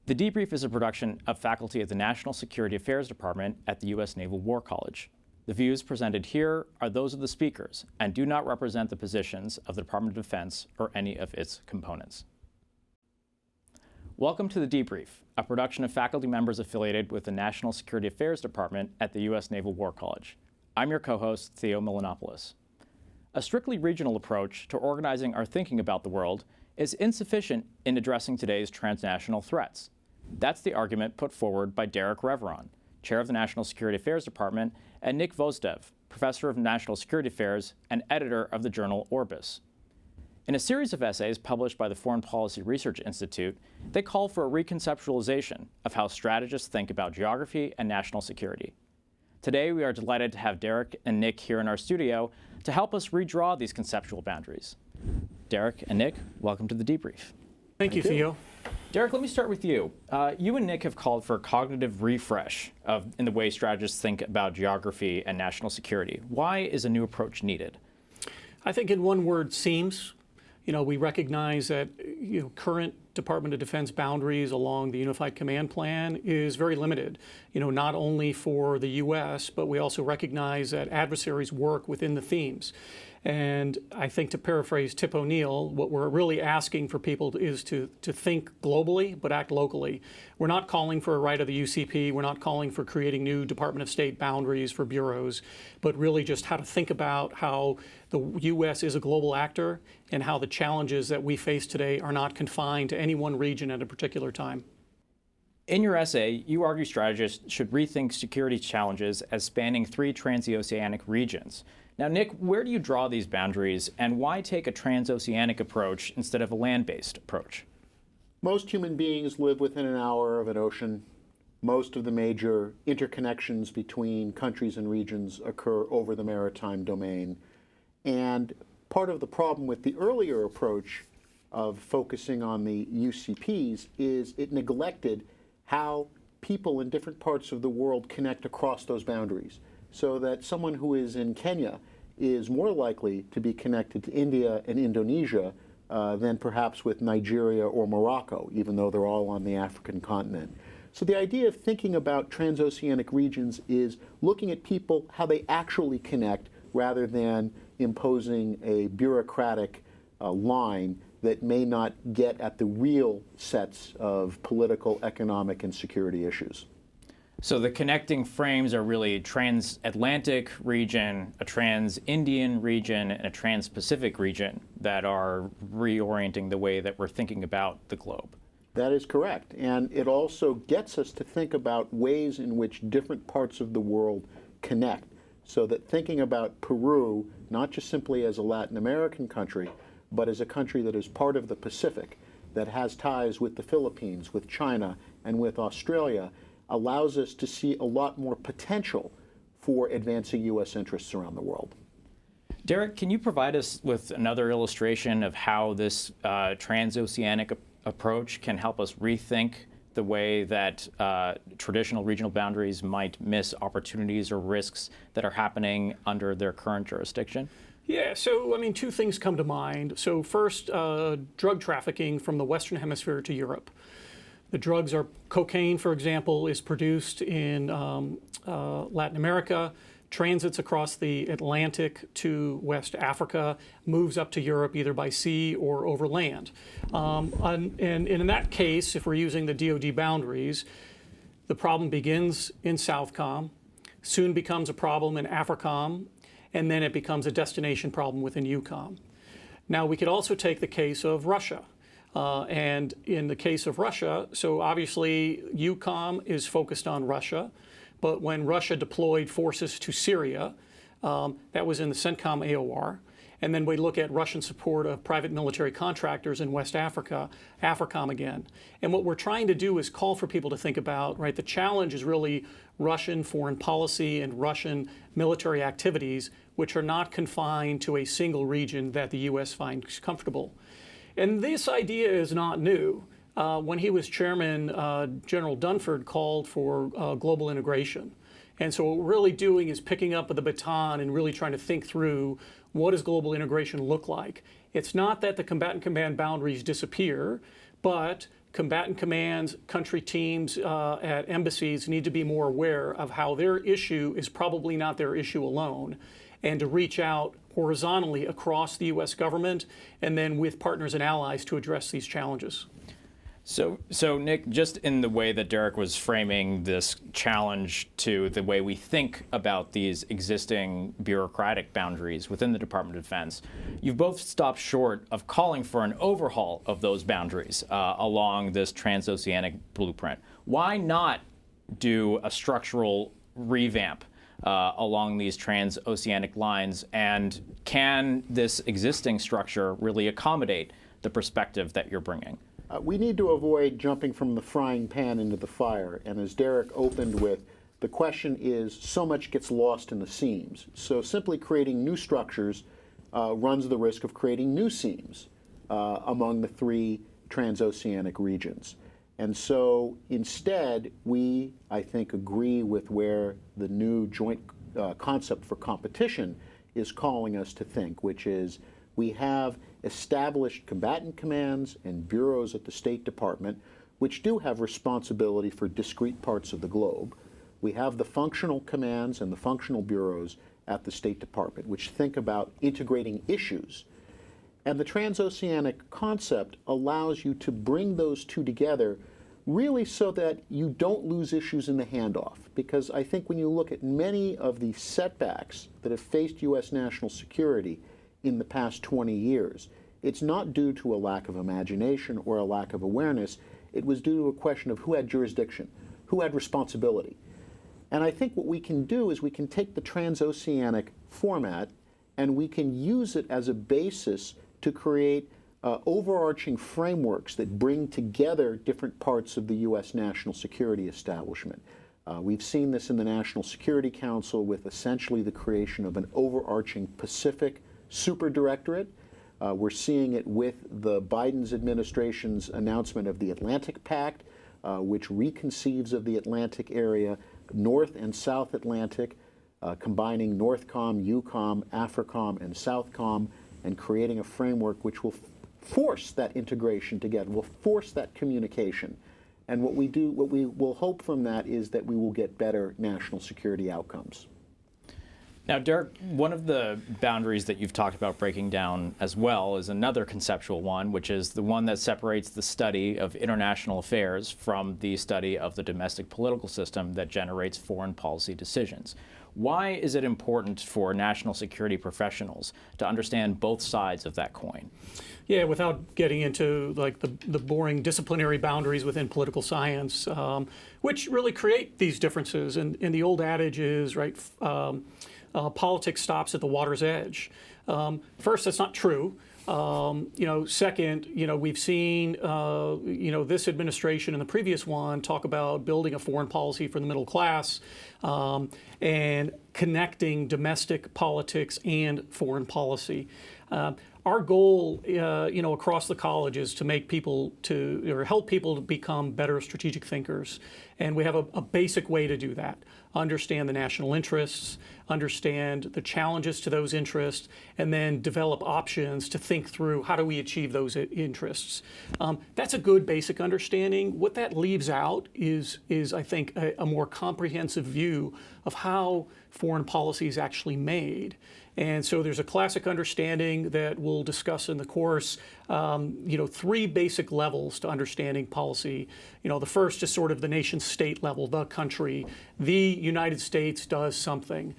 The Debrief is a production of faculty at the National Security Affairs Department at the U.S. Naval War College. The views presented here are those of the speakers and do not represent the positions of the Department of Defense or any of its components. Welcome to The Debrief, a production of faculty members affiliated with the National Security Affairs Department at the U.S. Naval War College. I'm your co-host, Theo Milanopoulos. A strictly regional approach to organizing our thinking about the world is insufficient in addressing today's transnational threats. That's the argument put forward by Reveron, chair of the National Security Affairs Department, and Nikolas Gvosdev, professor of national security affairs and editor of the journal Orbis. In a series of essays published by the Foreign Policy Research Institute, they call for a reconceptualization of how strategists think about geography and national security. Today, we are delighted to have Derek and Nick here in our studio to help us redraw these conceptual boundaries. Derek and Nick, welcome to The Debrief. Thank you, Theo. Derek, let me start with you. You and Nick have called for a cognitive refresh in the way strategists think about geography and national security. Why is a new approach needed? I think in one word, seems. We recognize that current Department of Defense boundaries along the Unified Command Plan is very limited, not only for the U.S., but we also recognize that adversaries work within the themes. And I think, to paraphrase Tip O'Neill, what we're really asking for people is to think globally but act locally. We're not calling for a right of the UCP. We're not calling for creating new Department of State boundaries for bureaus, but really just how to think about how the U.S. is a global actor and how the challenges that we face today are not confined to any one region at a particular time. In your essay, you argue strategists should rethink security challenges as spanning 3 transoceanic regions. Now, Nick, where do you draw these boundaries, and why take a transoceanic approach instead of a land-based approach? Most human beings live within an hour of an ocean. Most of the major interconnections between countries and regions occur over the maritime domain. And part of the problem with the earlier approach of focusing on the UCPs is it neglected how people in different parts of the world connect across those boundaries, so that someone who is in Kenya is more likely to be connected to India and Indonesia than perhaps with Nigeria or Morocco, even though they're all on the African continent. So the idea of thinking about transoceanic regions is looking at people, how they actually connect, rather than imposing a bureaucratic line that may not get at the real sets of political, economic, and security issues. So the connecting frames are really a transatlantic region, a trans-Indian region, and a trans-Pacific region that are reorienting the way that we're thinking about the globe. That is correct. And it also gets us to think about ways in which different parts of the world connect, so that thinking about Peru, not just simply as a Latin American country, but as a country that is part of the Pacific, that has ties with the Philippines, with China, and with Australia, allows us to see a lot more potential for advancing U.S. interests around the world. Derek, can you provide us with another illustration of how this transoceanic approach can help us rethink the way that traditional regional boundaries might miss opportunities or risks that are happening under their current jurisdiction? Yeah, so 2 things come to mind. So first, drug trafficking from the Western Hemisphere to Europe. The drugs are cocaine, for example, is produced in Latin America, transits across the Atlantic to West Africa, moves up to Europe either by sea or over land. And in that case, if we're using the DoD boundaries, the problem begins in Southcom, soon becomes a problem in AFRICOM, and then it becomes a destination problem within EUCOM. Now, we could also take the case of Russia. And in the case of Russia, so obviously EUCOM is focused on Russia, but when Russia deployed forces to Syria, that was in the CENTCOM AOR. And then we look at Russian support of private military contractors in West Africa, AFRICOM again. And what we're trying to do is call for people to think about, the challenge is really Russian foreign policy and Russian military activities, which are not confined to a single region that the U.S. finds comfortable. And this idea is not new. When he was chairman, General Dunford called for global integration. And so what we're really doing is picking up the baton and really trying to think through what does global integration look like. It's not that the combatant command boundaries disappear, but combatant commands, country teams at embassies need to be more aware of how their issue is probably not their issue alone, and to reach out horizontally across the U.S. government and then with partners and allies to address these challenges. So Nick, just in the way that Derek was framing this challenge to the way we think about these existing bureaucratic boundaries within the Department of Defense, you've both stopped short of calling for an overhaul of those boundaries along this transoceanic blueprint. Why not do a structural revamp along these transoceanic lines, and can this existing structure really accommodate the perspective that you're bringing? We need to avoid jumping from the frying pan into the fire. And as Derek opened with, the question is, so much gets lost in the seams. So simply creating new structures runs the risk of creating new seams among the three transoceanic regions. And so instead, we, I think, agree with where the new joint concept for competition is calling us to think, which is we have established combatant commands and bureaus at the State Department, which do have responsibility for discrete parts of the globe. We have the functional commands and the functional bureaus at the State Department, which think about integrating issues. And the transoceanic concept allows you to bring those two together really so that you don't lose issues in the handoff. Because I think when you look at many of the setbacks that have faced U.S. national security in the past 20 years, it's not due to a lack of imagination or a lack of awareness. It was due to a question of who had jurisdiction, who had responsibility. And I think what we can do is we can take the transoceanic format and we can use it as a basis to create overarching frameworks that bring together different parts of the U.S. national security establishment. We've seen this in the National Security Council with essentially the creation of an overarching Pacific superdirectorate. We're seeing it with the Biden's administration's announcement of the Atlantic Pact, which reconceives of the Atlantic area, North and South Atlantic, combining NORTHCOM, EUCOM, AFRICOM, and SOUTHCOM, and creating a framework which will force that integration together, will force that communication. And what we will hope from that is that we will get better national security outcomes. Now, Derek, one of the boundaries that you've talked about breaking down as well is another conceptual one, which is the one that separates the study of international affairs from the study of the domestic political system that generates foreign policy decisions. Why is it important for national security professionals to understand both sides of that coin? Yeah, without getting into like the boring disciplinary boundaries within political science, which really create these differences. And the old adage is, right, politics stops at the water's edge. First, that's not true. Second, we've seen, this administration and the previous one talk about building a foreign policy for the middle class and connecting domestic politics and foreign policy. Our goal, across the college is to make people help people to become better strategic thinkers. And we have a basic way to do that. Understand the national interests, understand the challenges to those interests, and then develop options to think through how do we achieve those interests. That's a good basic understanding. What that leaves out is I think, a more comprehensive view of how foreign policy is actually made. And so there's a classic understanding that we'll discuss in the course, three basic levels to understanding policy. The first is sort of the nation state level, the country. The United States does something.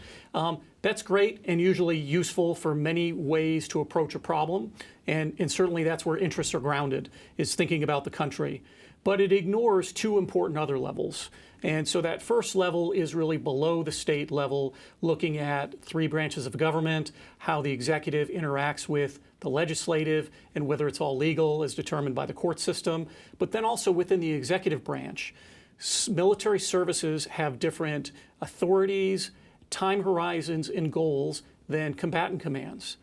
That's great and usually useful for many ways to approach a problem. And certainly that's where interests are grounded, is thinking about the country. But it ignores two important other levels. And so that first level is really below the state level, looking at three branches of government, how the executive interacts with the legislative, and whether it's all legal as determined by the court system. But then also within the executive branch, military services have different authorities, time horizons, and goals than combatant commands.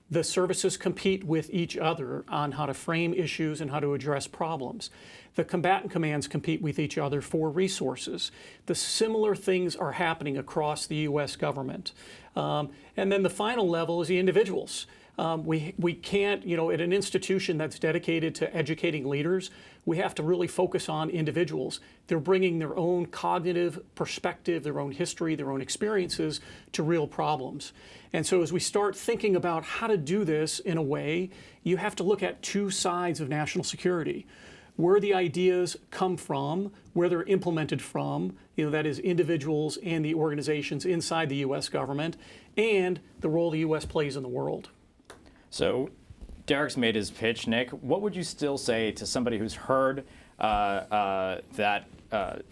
The services compete with each other on how to frame issues and how to address problems. The combatant commands compete with each other for resources. The similar things are happening across the U.S. government. And then the final level is the individuals. We can't, at an institution that's dedicated to educating leaders, we have to really focus on individuals. They're bringing their own cognitive perspective, their own history, their own experiences to real problems. And so as we start thinking about how to do this in a way, you have to look at two sides of national security. Where the ideas come from, where they're implemented from, that is individuals and the organizations inside the U.S. government, and the role the U.S. plays in the world. So Derek's made his pitch. Nick, what would you still say to somebody who's heard that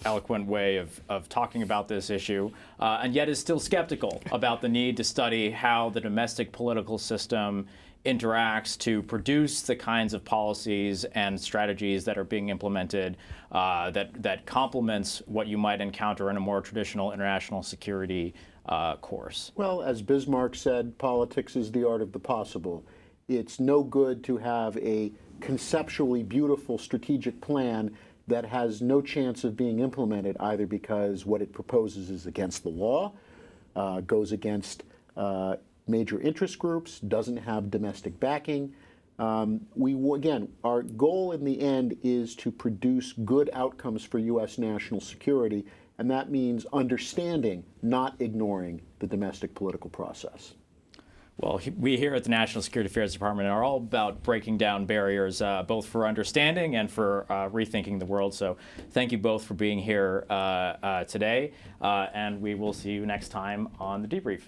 eloquent way of talking about this issue, and yet is still skeptical about the need to study how the domestic political system interacts to produce the kinds of policies and strategies that are being implemented that complements what you might encounter in a more traditional international security course? Well, as Bismarck said, politics is the art of the possible. It's no good to have a conceptually beautiful strategic plan that has no chance of being implemented, either because what it proposes is against the law, goes against major interest groups, doesn't have domestic backing. Again, our goal in the end is to produce good outcomes for U.S. national security, and that means understanding, not ignoring the domestic political process. Well, we here at the National Security Affairs Department are all about breaking down barriers, both for understanding and for rethinking the world. So thank you both for being here today, and we will see you next time on The Debrief.